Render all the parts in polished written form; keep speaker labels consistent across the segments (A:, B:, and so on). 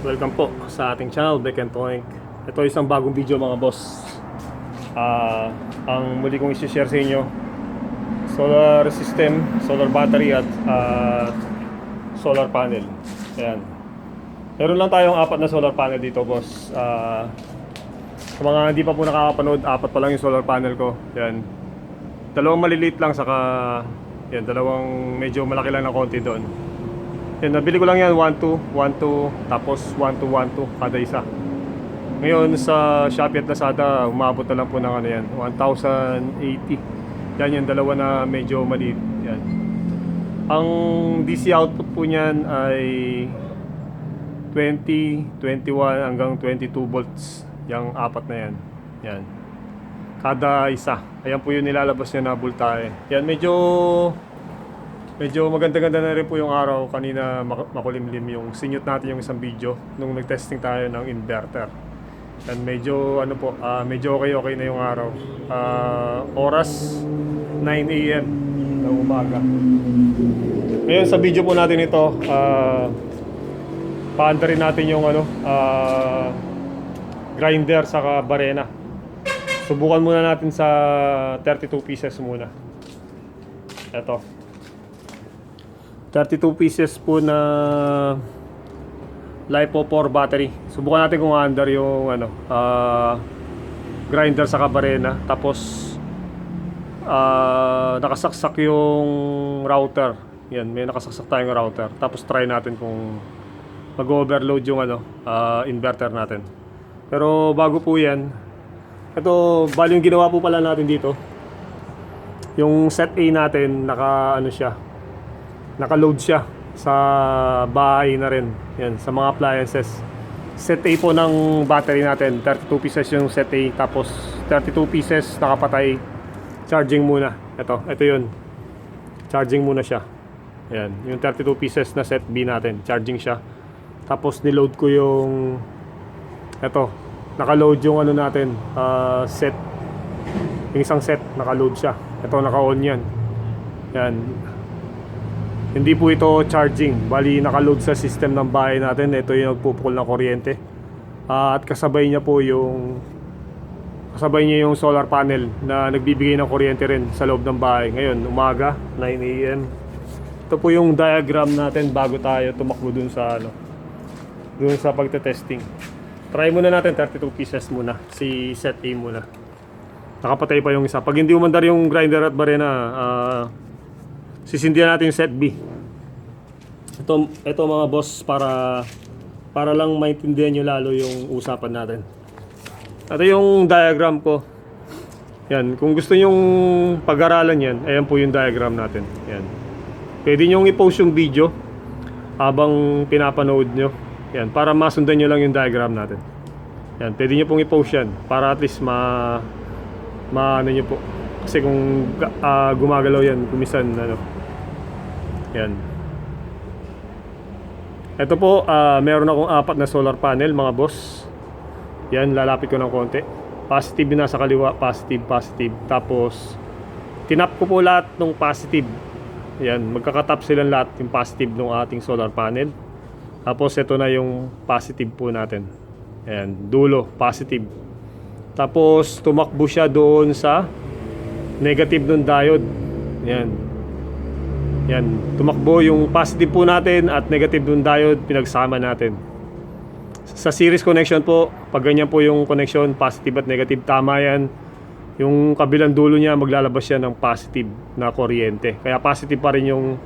A: Welcome po sa ating channel, Beck and Toink. Ito isang bagong video mga boss. Ang muli kong isi-share sa inyo, solar system, solar battery at solar panel. Ayan. Meron lang tayong 4 na solar panel dito boss. Sa mga hindi pa po nakakapanood, 4 pa lang yung solar panel ko. Ayan. Dalawang maliliit lang, saka yan, dalawang medyo malaki lang na konti doon. Yan, nabili ko lang yan 1-2, 1-2, tapos 1-2, 1-2 kada isa. Ngayon sa Shopee at Lazada, umabot na lang po ng ano yan, 1,080. Yan yung dalawa na medyo maliit. Yan. Ang DC output po niyan ay 20, 21 hanggang 22 volts. Yung 4 na yan. Yan. Kada isa. Ayan po yung nilalabas niya na voltahe. Yan, medyo maganda-ganda na rin po yung araw. Kanina makulimlim yung sinyot natin yung isang video nung nag-testing tayo ng inverter. And medyo medyo okay na yung araw. Oras 9 AM ng umaga. Ngayon sa video po natin ito, paanda rin natin yung grinder saka barena. Subukan muna natin sa 32 pieces muna. Ito 32 pieces po na LiPo4 battery. Subukan natin kung under yung grinder sa kabarena. Tapos nakasaksak yung router. Yan, may nakasaksak tayong router. Tapos try natin kung mag-overload yung inverter natin. Pero bago po yan, ito bali yung ginawa po pala natin dito. Yung set A natin naka-load siya sa bahay na rin. Yan, sa mga appliances. Set A po ng battery natin, 32 pieces yung set A. Tapos 32 pieces nakapatay. Charging muna. Ito yun. Charging muna siya. Yan, yung 32 pieces na set B natin, charging siya. Tapos niload ko yung naka-load yung natin, set. Yung isang set, naka-load siya. Ito, naka-on yan. Yan. Hindi po ito charging. Bali, naka-load sa system ng bahay natin. Ito yung nagpupukol ng kuryente. At kasabay niya yung solar panel na nagbibigay ng kuryente rin sa loob ng bahay. Ngayon, umaga, 9 AM. Ito po yung diagram natin bago tayo tumakbo dun sa pagte-testing. Try muna natin 32 pieces muna. Si set A muna. Nakapatay pa yung isa. Pag hindi umandar yung grinder at barena, sisindihan natin yung set B. Ito mga boss, para lang maintindihan nyo lalo yung usapan natin. Ito yung diagram ko. Yan, kung gusto nyong pag-aralan yan, ayan po yung diagram natin. Yan. Pwede nyong i-post yung video habang pinapanood nyo. Yan, para masundan nyo lang yung diagram natin. Yan, pwede nyo pong i-post yan para at least ano nyo po. Kasi kung gumagalaw yan, kumisan yan. Ito po, meron akong 4 na solar panel mga boss. Yan, lalapit ko ng konti. Positive yung nasa kaliwa, positive. Tapos tinap ko po lahat ng positive. Yan, magkakatap silang lahat yung positive ng ating solar panel. Tapos ito na yung positive po natin. Ayan, dulo, positive. Tapos tumakbo siya doon sa negative ng diode. Yan. Yan, tumakbo yung positive po natin at negative ng diode, pinagsama natin. Sa series connection po, pag ganyan po yung connection, positive at negative, tama yan. Yung kabilang dulo niya, maglalabas siya ng positive na kuryente. Kaya positive pa rin yung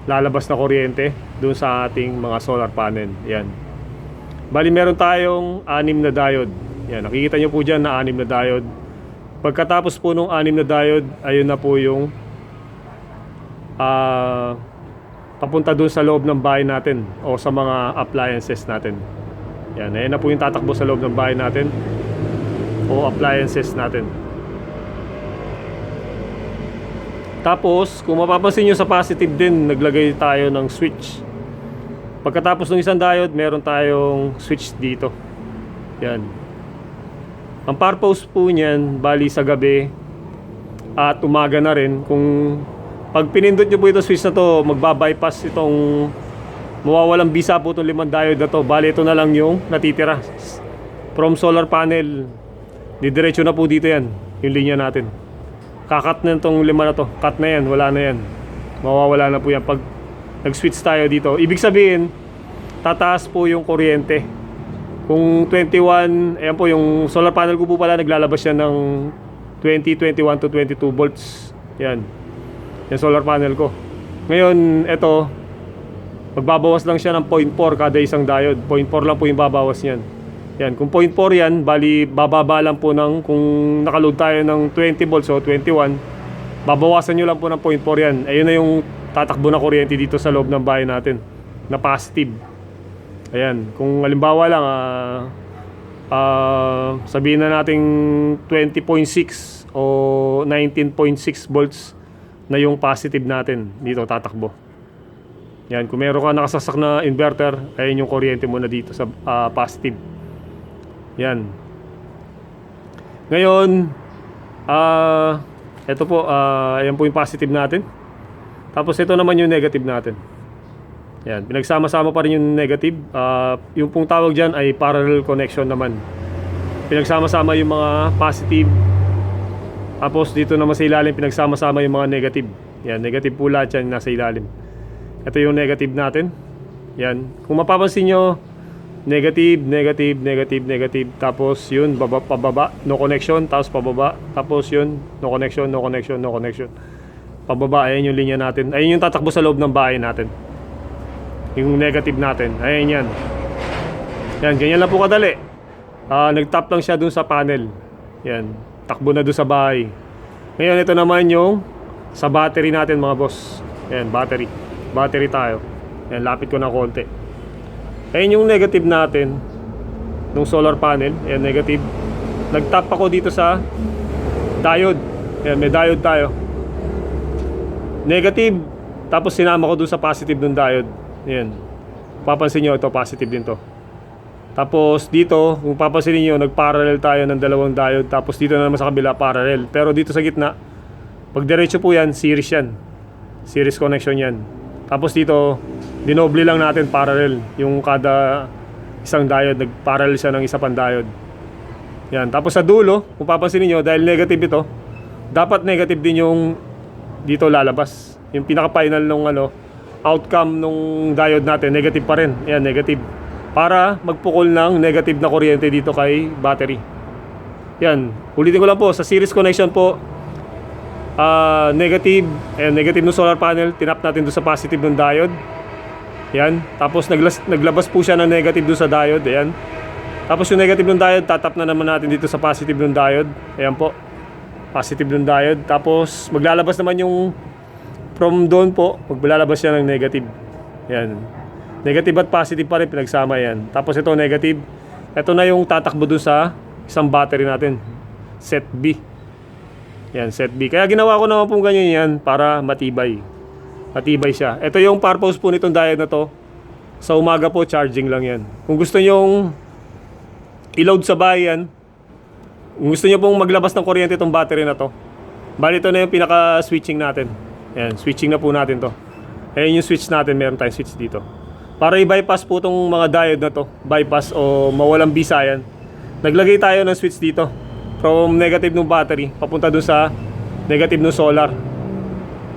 A: lalabas na kuryente doon sa ating mga solar panel. Yan. Bali meron tayong 6 na diode. Yan, nakikita nyo po dyan na 6 na diode. Pagkatapos po nung 6 na diode, ayun na po yung papunta doon sa loob ng bahay natin o sa mga appliances natin. Yan, ayun na po yung tatakbo sa loob ng bahay natin o appliances natin. Tapos, kung mapapansin nyo sa positive din, naglagay tayo ng switch. Pagkatapos ng isang diode, meron tayong switch dito. Yan. Ang purpose po niyan, bali sa gabi at umaga na rin. Kung pag pinindot nyo po itong switch na to, magbabypass itong mawawalang bisa po itong 5 diode na to. Bali ito na lang yung natitira from solar panel. Didiretso na po dito yan, yung linya natin. Kakat na itong 5 na to. Cut na yan, wala na yan. Mawawala na po yan pag nag-switch tayo dito. Ibig sabihin, tataas po yung kuryente. Kung 21, ayan po yung solar panel ko po pala, naglalabas yan ng 20, 21 to 22 volts. Yan. Yung solar panel ko. Ngayon, ito, magbabawas lang siya ng 0.4 kada isang diode. 0.4 lang po yung babawas niyan. Yan, kung 0.4 yan, bali bababa lang po ng, kung nakaload tayo ng 20 volts o 21, babawasan nyo lang po ng 0.4 yan. Ayun na yung tatakbo na kuryente dito sa loob ng bahay natin na positive. Ayan, kung halimbawa lang sabihin na nating 20.6 o 19.6 volts na yung positive natin dito tatakbo. Yan, kung meron ka nakasasak na inverter, ayun yung kuryente mo na dito sa positive. Yan. Ngayon, ito po, ayan po yung positive natin. Tapos ito naman yung negative natin. Yan, pinagsama-sama pa rin yung negative. Yung pong tawag dyan ay parallel connection naman. Pinagsama-sama yung mga positive. Tapos dito naman sa ilalim, pinagsama-sama yung mga negative. Yan, negative po lahat yan nasa ilalim. Ito yung negative natin. Yan, kung mapapansin nyo, negative, negative, negative, negative. Tapos yun, pababa, no connection. Tapos pababa, tapos yun, no connection, no connection, no connection. Pababa, ayan yung linya natin. Ayan yung tatakbo sa loob ng bahay natin. Yung negative natin, ayan yan. Yan, ganyan lang po kadali. Nag-tap lang siya dun sa panel. Yan, takbo na dun sa bahay. Ngayon, ito naman yung sa battery natin mga boss. Yan, battery. Battery tayo. Yan, lapit ko ng konti. Ayan yung negative natin nung solar panel. Ayan, negative. Nag-tap ako dito sa diode. Ayan, may diode tayo. Negative. Tapos sinama ko dun sa positive ng diode. Ayan. Papansin nyo, ito positive din to. Tapos dito, kung papansin nyo, nag-parallel tayo ng dalawang diode. Tapos dito na naman sa kabila, parallel. Pero dito sa gitna, pag diretso po yan, series yan. Series connection yan. Tapos dito, dinoble lang natin parallel. Yung kada isang diode, nag-parallel siya ng isa pang diode. Yan. Tapos sa dulo, kung papansin nyo, dahil negative ito, dapat negative din yung dito lalabas. Yung pinaka-final nung outcome nung diode natin, negative pa rin. Yan, negative. Para magpukol ng negative na kuryente dito kay battery. Yan. Ulitin ko lang po, sa series connection po, negative, ayan, negative ng solar panel, tinap natin doon sa positive ng diode. Yan. Tapos naglabas po siya ng negative doon sa diode. Ayan. Tapos yung negative ng diode, tatap na naman natin dito sa positive ng diode. Ayan po. Positive ng diode. Tapos maglalabas naman yung from doon po, maglalabas siya ng negative. Yan. Negative at positive pa rin, pinagsama yan. Tapos ito negative. Ito na yung tatakbo doon sa isang battery natin. Set B. Yan, set B. Kaya ginawa ko naman pong ganyan yan para matibay. Matibay siya. Ito yung purpose po nitong diode na to. Sa umaga po, charging lang yan. Kung gusto nyong i-load sa bahay yan, kung gusto nyo pong maglabas ng kuryente itong battery na to, bali ito na yung pinaka-switching natin. Yan, switching na po natin to. Ayan yung switch natin, meron tayong switch dito. Para i-bypass po itong mga diode na to, bypass o mawalang bisa yan, naglagay tayo ng switch dito. From negative ng battery, papunta dun sa negative ng solar.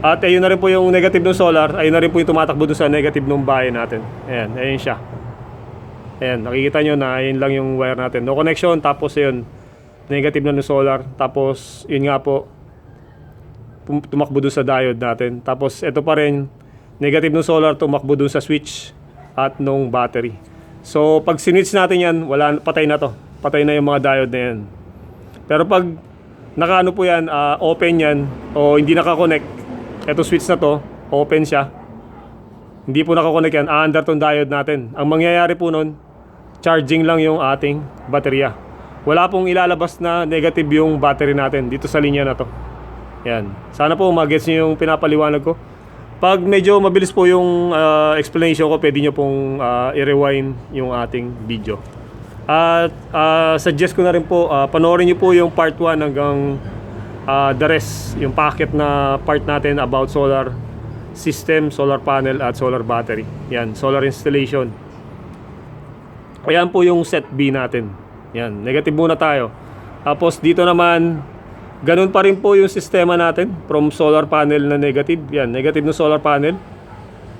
A: At ayun na rin po yung negative ng solar, ayun na rin po yung tumatakbo dun sa negative ng bahay natin. Ayan, ayun siya. Ayan, nakikita nyo na ayun lang yung wire natin. No connection, tapos ayun, negative na ng solar. Tapos, yun nga po, tumakbo dun sa diode natin. Tapos ito pa rin, negative ng solar, tumakbo dun sa switch at nung battery. So pag sinwitch natin yan, patay na to. Patay na yung mga diode na yan. Pero pag nakaano po yan, open yan o hindi nakakonect, ito switch na to, open siya, hindi po nakakonect yan, under tong diode natin. Ang mangyayari po nun, charging lang yung ating baterya. Wala pong ilalabas na negative yung battery natin dito sa linya na to. Yan. Sana po mag-gets nyo yung pinapaliwanag ko. Pag medyo mabilis po yung explanation ko, pwede nyo pong i-rewind yung ating video. At suggest ko na rin po, panoorin nyo po yung part 1 hanggang the rest, yung packet na part natin about solar system, solar panel at solar battery. Yan, solar installation. Ayan po yung set B natin. Yan, negative muna tayo. Tapos dito naman, ganun pa rin po yung sistema natin from solar panel na negative. Yan, negative ng solar panel.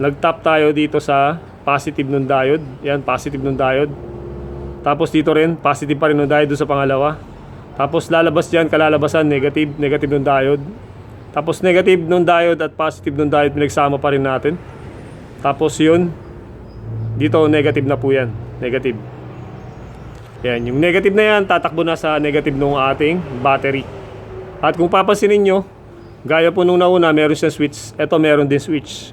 A: Nag-tap tayo dito sa positive ng diode. Yan, positive ng diode. Tapos dito rin, positive pa rin ng diode doon sa pangalawa. Tapos lalabas dyan, kalalabasan, negative, negative ng diode. Tapos negative ng diode at positive ng diode, pinagsama pa rin natin. Tapos yun, dito negative na po yan, negative. Yan, yung negative na yan, tatakbo na sa negative ng ating battery. At kung papansinin nyo, gaya po nung nauna, meron siyang switch. Ito meron din switch.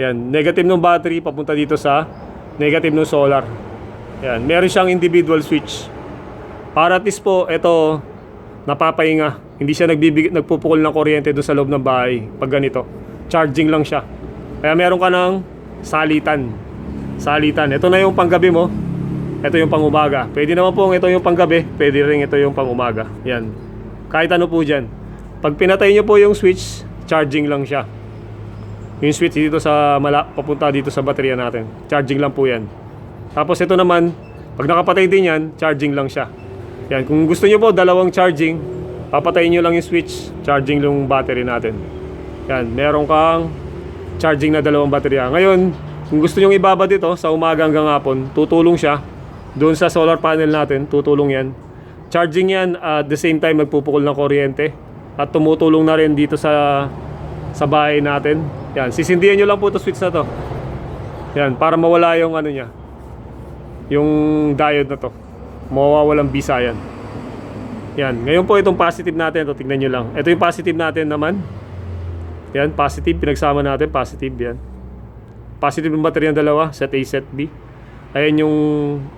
A: Yan, negative ng battery, papunta dito sa negative ng solar. Yan, meron siyang individual switch. Para at least po, ito, napapahinga. Hindi siya nagpupukol ng kuryente doon sa loob ng bahay. Pag ganito, charging lang siya. Kaya meron ka ng salitan. Salitan. Ito na yung panggabi mo. Ito yung pangumaga. Pwede naman po ito yung panggabi. Pwede rin ito yung pangumaga. Yan. Kahit ano po dyan. Pag pinatay nyo po yung switch, charging lang siya. Yung switch dito sa papunta dito sa baterya natin. Charging lang po yan. Tapos ito naman, pag nakapatay din yan, charging lang siya. Yan. Kung gusto nyo po dalawang charging, papatayin nyo lang yung switch, charging yung battery natin. Yan. Meron kang charging na dalawang baterya. Ngayon, kung gusto nyo ibaba dito sa umaga hanggang hapon, tutulong siya. Doon sa solar panel natin, tutulong yan. Charging yan at the same time nagpupukol ng kuryente. At tumutulong na rin dito sa bahay natin. Yan, sisindihan nyo lang po ito switch na to. Yan, para mawala yung ano niya. Yung diode na to. Mawawalang bisa yan. Yan, ngayon po itong positive natin, ito tignan nyo lang. Ito yung positive natin naman. Yan, positive, pinagsama natin, positive yan. Positive yung battery ng dalawa, set A, set B. Ayan yung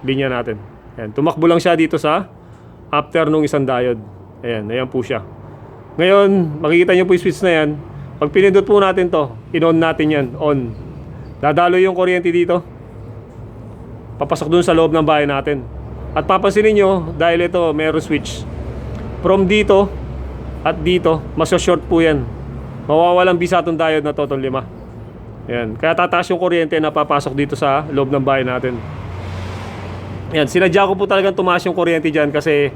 A: linya natin. Yan, tumakbo lang siya dito sa after nung isang diode. Ayan, ayan po siya. Ngayon, makikita nyo po yung switch na yan. Pag pinindot po natin to, in-on natin yan, on. Dadalo yung kuryente dito. Papasok dun sa loob ng bahay natin. At papansinin nyo, dahil ito, mayroong switch. From dito at dito, masya-short po yan. Mawawalang bisa itong diode na to, itong 5. Ayan. Kaya tataas yung kuryente na papasok dito sa loob ng bahay natin. Ayan. Sinadya ko po talagang tumaas yung kuryente dyan kasi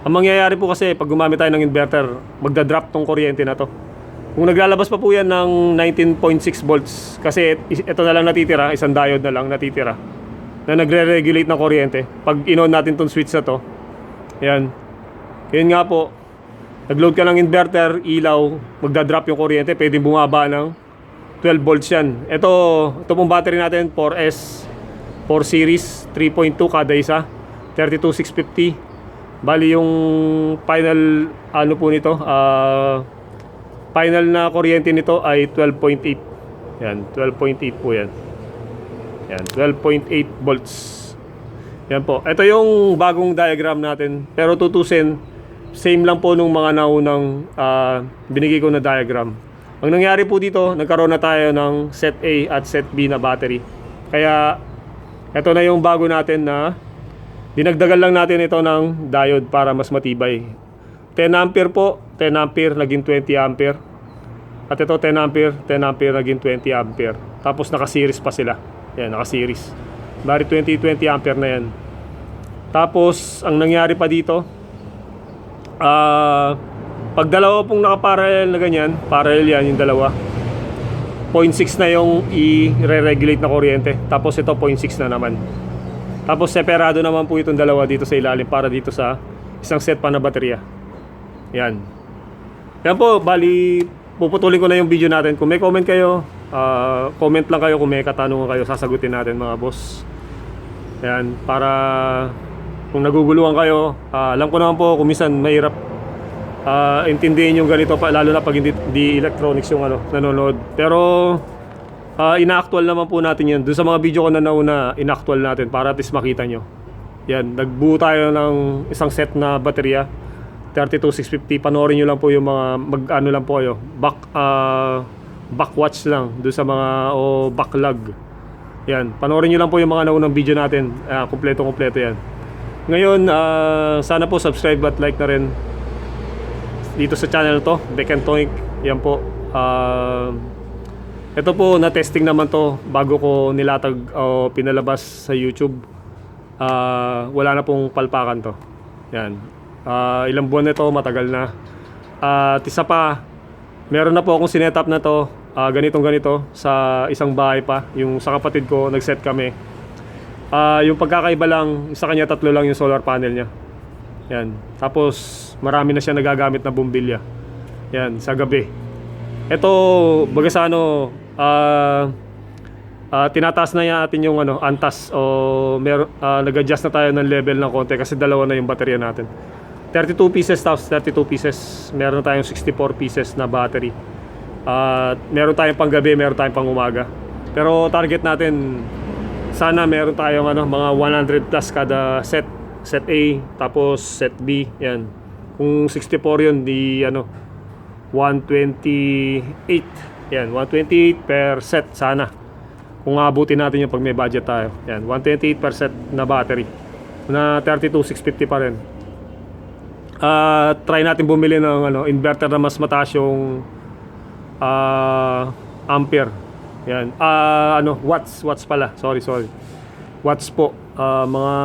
A: ang mangyayari po kasi pag gumamit tayo ng inverter, magdadrop tong kuryente na to. Kung naglalabas pa po yan ng 19.6 volts kasi ito na lang natitira, isang diode na lang natitira na nagre-regulate ng kuryente. Pag in-on natin tong switch na to, ayan. Yun nga po, nag-load ka ng inverter, ilaw, magdadrop yung kuryente, pwedeng bumaba ng 12 volts yan. Ito pong battery natin, 4S, 4 series, 3.2 kada isa, 32,650. Bali yung final, ano po nito, final na kuryente nito ay 12.8. Yan, 12.8 po yan. Yan, 12.8 volts. Yan po. Ito yung bagong diagram natin. Pero tutusin, same lang po nung mga naunang binigay ko na diagram. Ang nangyari po dito, nagkaroon na tayo ng set A at set B na battery. Kaya, ito na yung bago natin na dinagdagan lang natin ito ng diode para mas matibay. 10 ampere po, 10 ampere naging 20 ampere. At ito 10 ampere, 10 ampere naging 20 ampere. Tapos naka-series pa sila. Yan, naka-series. Bari 20 ampere na yan. Tapos, ang nangyari pa dito, pag dalawa pong naka-parallel na ganyan, parallel yan yung dalawa, 0.6 na yung i-re-regulate na kuryente. Tapos ito 0.6 na naman. Tapos separado naman po itong dalawa dito sa ilalim para dito sa isang set pa na baterya. Yan. Yan po, bali puputulin ko na yung video natin. Kung may comment kayo, comment lang kayo. Kung may katanungan kayo, sasagutin natin mga boss. Yan, para kung naguguluhan kayo, alam ko naman po kung minsan mahirap intindihin yung ganito pa, lalo na pag hindi electronics yung nanonood. Pero ina-actual naman po natin yan. Doon sa mga video ko na nauna, ina-actual natin para at least makita nyo. Yan, nagbuo tayo ng isang set na baterya, 32,650. Panoorin nyo lang po yung mga mag-ano lang po kayo, backwatch lang doon sa mga backlog. Yan, panoorin nyo lang po yung mga naunang video natin. Kompleto yan. Ngayon, sana po subscribe at like na rin dito sa channel to, Beck and Toink. Yan po. Ito po, na-testing naman to bago ko nilatag o pinalabas sa YouTube. Wala na pong palpakan to. Yan. Ilang buwan na to, matagal na. At isa pa, meron na po akong sinetup na to, ganitong ganito, sa isang bahay pa. Yung sa kapatid ko, nag-set kami. Yung pagkakaiba lang, sa kanya 3 lang yung solar panel niya. Yan. Tapos, marami na siya nagagamit na bumbilya. Yan, sa gabi. Ito, baga sa ano, tinataas na natin yung antas o nag-adjust na tayo ng level ng konti kasi dalawa na yung baterya natin. 32 pieces tapos 32 pieces. Meron tayong 64 pieces na battery. Meron tayong panggabi, meron tayong pang umaga. Pero target natin sana meron tayong mga 100 plus kada set. Set A, tapos set B, yan. Kung 64 yun, di 128. Yan, 128 per set sana. Kung abutin natin yung pag may budget tayo. Yan, 128 per set na battery. Na 32,650 pa rin. Try natin bumili ng inverter na mas mataas yung ampere. Yan. Watts pala. Sorry. Watts po. Mga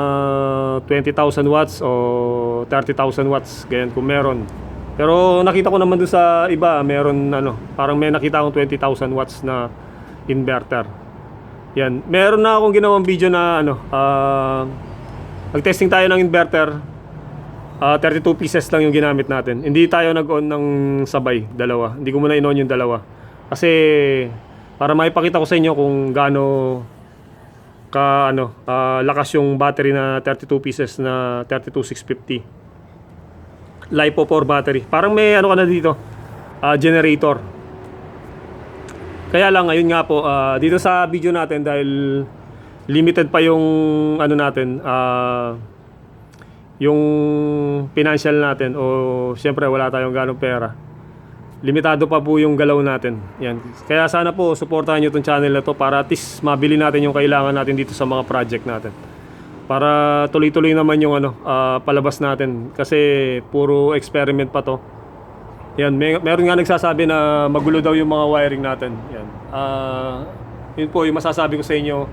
A: 20,000 watts o 30,000 watts, ganyan kung meron. Pero nakita ko naman dun sa iba, meron parang may nakita akong 20,000 watts na inverter. Yan. Meron na akong ginawang video na nag-testing tayo ng inverter. 32 pieces lang yung ginamit natin. Hindi tayo nag-on ng sabay, dalawa. Hindi ko muna in-on yung dalawa. Kasi para maipakita ko sa inyo kung gaano lakas yung battery na 32 pieces na 32,650 LiPo 4 battery. Parang may ka na dito, generator. Kaya lang ngayon nga po, dito sa video natin, dahil limited pa yung natin, yung financial natin, o syempre wala tayong ganong pera, limitado pa po yung galaw natin. Yan. Kaya sana po suportahan nyo itong channel na to para at least mabili natin yung kailangan natin dito sa mga project natin. Para tuloy-tuloy naman yung palabas natin. Kasi puro experiment pa to. Yan. Meron nga nagsasabi na magulo daw yung mga wiring natin. Yan. Yun po yung masasabi ko sa inyo.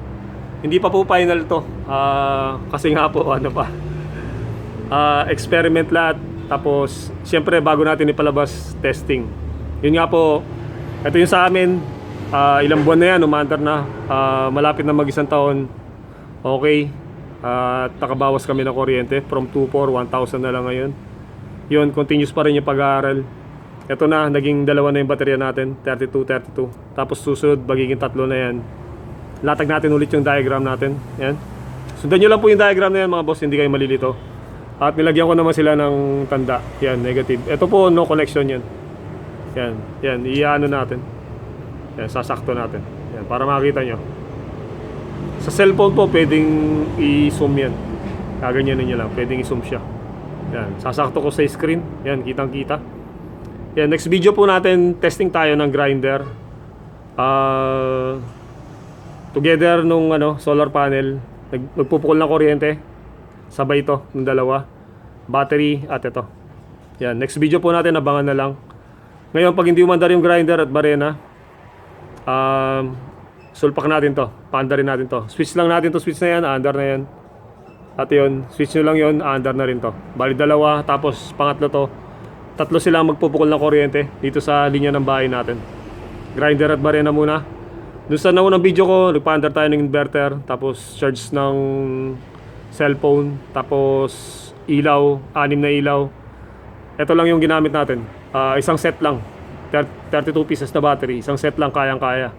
A: Hindi pa po final to. Kasi nga po experiment lahat. Tapos, siyempre bago natin ipalabas, testing. Yun nga po, ito yung sa amin, ilang buwan na yan, umaandar na, malapit na mag-1 taon. Okay, nakabawas kami ng kuryente, from 2,400, 1,000 na lang ngayon. Yun, continuous pa rin yung pag-aaral. Ito na, naging 2 na yung baterya natin, 32. Tapos susunod, magiging 3 na yan. Latag natin ulit yung diagram natin. Yan. Sundan nyo lang po yung diagram na yan mga boss, hindi kayo malilito. At nilagyan ko naman sila ng tanda. Yan, negative. Ito po, no connection yan. Yan, iano natin. Yan, sasakto natin. Yan, para makita nyo. Sa cellphone po, pwedeng i-zoom yan. Kaganyanin nyo lang, pwedeng i-zoom siya. Yan, sasakto ko sa screen. Yan, kitang kita. Yan, next video po natin, testing tayo ng grinder. Together nung solar panel, nagpupukol ng kuryente. Sabay ito, ng dalawa. Battery at ito. Yan, next video po natin, abangan na lang. Ngayon, pag hindi umandar yung grinder at barena, sulpak natin to. Paandar rin natin to. Switch lang natin to, switch na yan, aandar na yan. At yun, switch nyo lang yun, aandar na rin to. Bali 2, tapos pangatlo to. 3 silang magpupukol ng kuryente dito sa linya ng bahay natin. Grinder at barena muna. Doon sa naunang video ko, nagpaandar tayo ng inverter, tapos charge ng cellphone, tapos ilaw, 6 na ilaw. Ito lang yung ginamit natin. Isang set lang. 32 pieces na battery. Isang set lang, kayang-kaya.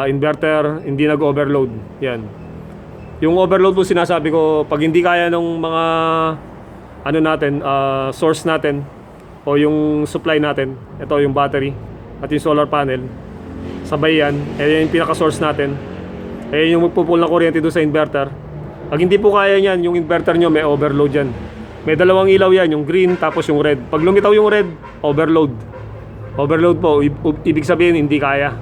A: Inverter, hindi nag-overload. Yan. Yung overload po sinasabi ko, pag hindi kaya ng mga source natin o yung supply natin, ito yung battery at yung solar panel, sabay yan. Yung pinaka-source natin. Yung magpupul na kuryente doon sa inverter. Pag hindi po kaya yan, yung inverter nyo may overload yan. May 2 ilaw yan, yung green tapos yung red. Pag lumitaw yung red, overload. Overload po, ibig sabihin hindi kaya.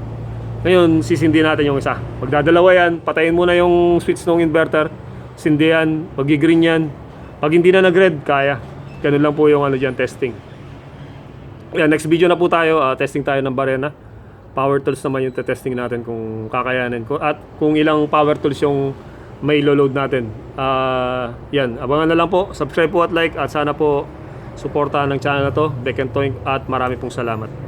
A: Ngayon, sisindi natin yung isa. Pag dadalawa yan, patayin muna yung switch ng inverter. Sindi yan, pag-green yan. Pag hindi na nag-red, kaya. Ganun lang po yung dyan, testing. Yan, next video na po tayo, testing tayo ng barena. Power tools naman yung testing natin kung kakayanin ko at kung ilang power tools yung may load natin. Yan, abangan na lang po, subscribe po at like, at sana po suportahan ng channel na to, Beck and Toink, at marami pong salamat.